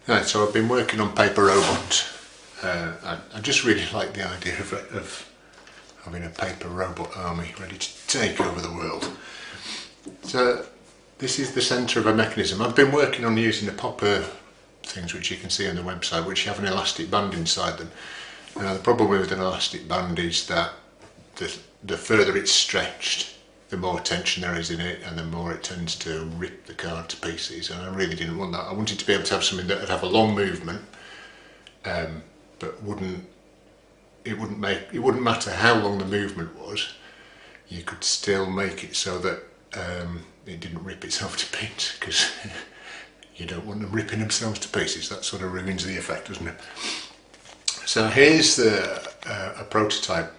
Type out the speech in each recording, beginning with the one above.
Right, so I've been working on Grrrobot. I just really like the idea of having a paper robot army ready to take over the world. So this is the centre of a mechanism. I've been working on using the popper things which you can see on the website, which have an elastic band inside them. Now the problem with an elastic band is that the further it's stretched, the more tension there is in it, and the more it tends to rip the card to pieces, and I really didn't want that. I wanted to be able to have something that would have a long movement, but it wouldn't matter how long the movement was. You could still make it so that it didn't rip itself to bits, because you don't want them ripping themselves to pieces. That sort of ruins the effect, doesn't it? So here's a prototype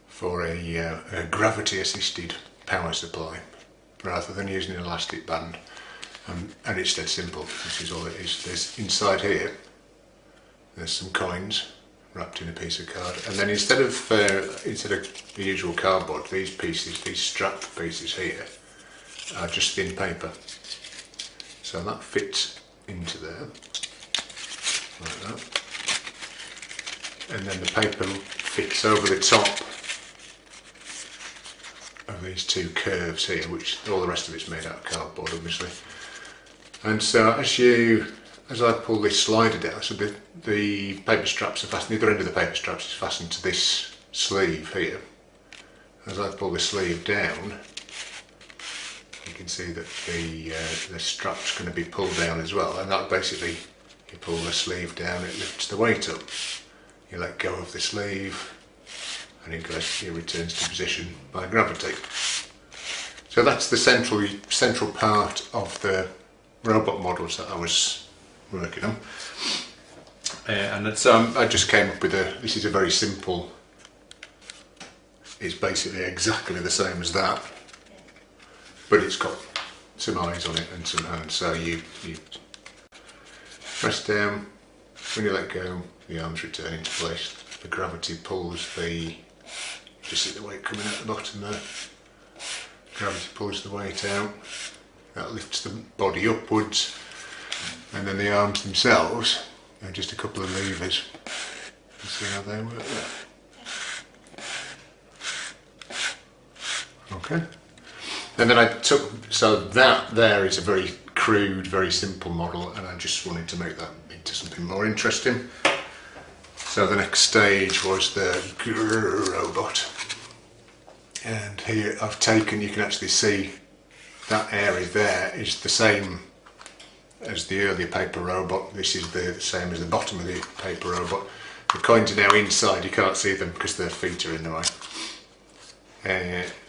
for a gravity-assisted power supply, rather than using an elastic band, and it's dead simple. This is all it is. There's inside here, there's some coins wrapped in a piece of card, and then instead of the usual cardboard, these strap pieces here, are just thin paper. So that fits into there, like that, and then the paper fits over the top of these two curves here, which all the rest of it's made out of cardboard, obviously. And so as I pull this slider down, so the paper straps are fastened, the other end of the paper straps is fastened to this sleeve here. As I pull the sleeve down, you can see that the strap's going to be pulled down as well, and that basically, you pull the sleeve down, it lifts the weight up. You let go of the sleeve, and it returns to position by gravity. So that's the central part of the robot models that I was working on. And so I just came up with this is a very simple, it's basically exactly the same as that, but it's got some eyes on it and some hands. So you press down, when you let go, the arms return into place. The gravity pulls just see the weight coming out the bottom there. Gravity pulls the weight out, that lifts the body upwards, and then the arms themselves are just a couple of levers. You see how they work there. Okay. And then so that there is a very crude, very simple model, and I just wanted to make that into something more interesting. So the next stage was the Grrrobot. And here you can actually see that area there is the same as the earlier paper robot. This is the same as the bottom of the paper robot. The coins are now inside, you can't see them because their feet are in the way.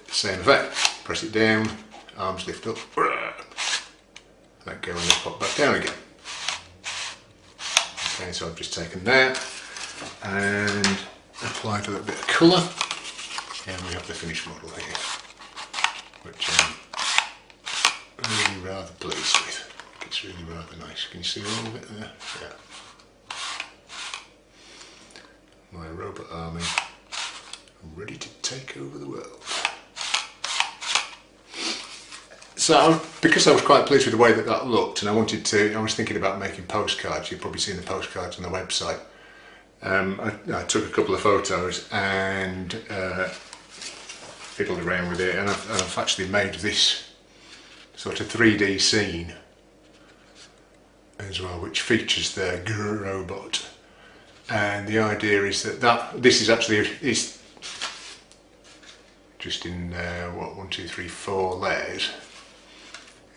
Same effect, press it down, arms lift up, let go and they pop back down again. Okay, so I've just taken that and applied a little bit of colour, and we have the finished model here, which I'm really rather pleased with. It's really rather nice. Can you see all of it there? Yeah. My robot army ready to take over the world. So, because I was quite pleased with the way that looked, and I was thinking about making postcards. You've probably seen the postcards on the website. I took a couple of photos and fiddled around with it, and I've actually made this sort of 3D scene as well, which features the Grrrobot. And the idea is that this is actually just in 1, 2, 3, 4 layers.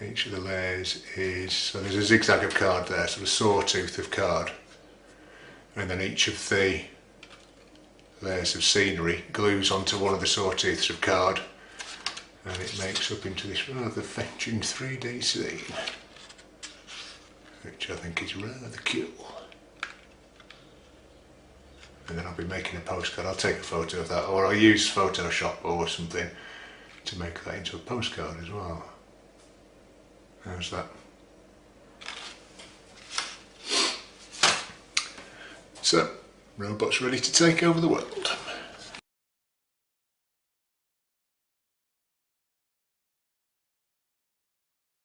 Each of the layers is, so there's a zigzag of card there, sort of sawtooth of card, and then each of the layers of scenery glues onto one of the sawtooths of card, and it makes up into this rather fetching 3D scene, which I think is rather cool. And then I'll be making a postcard. I'll take a photo of that, or I'll use Photoshop or something to make that into a postcard as well. How's that? So, robots ready to take over the world.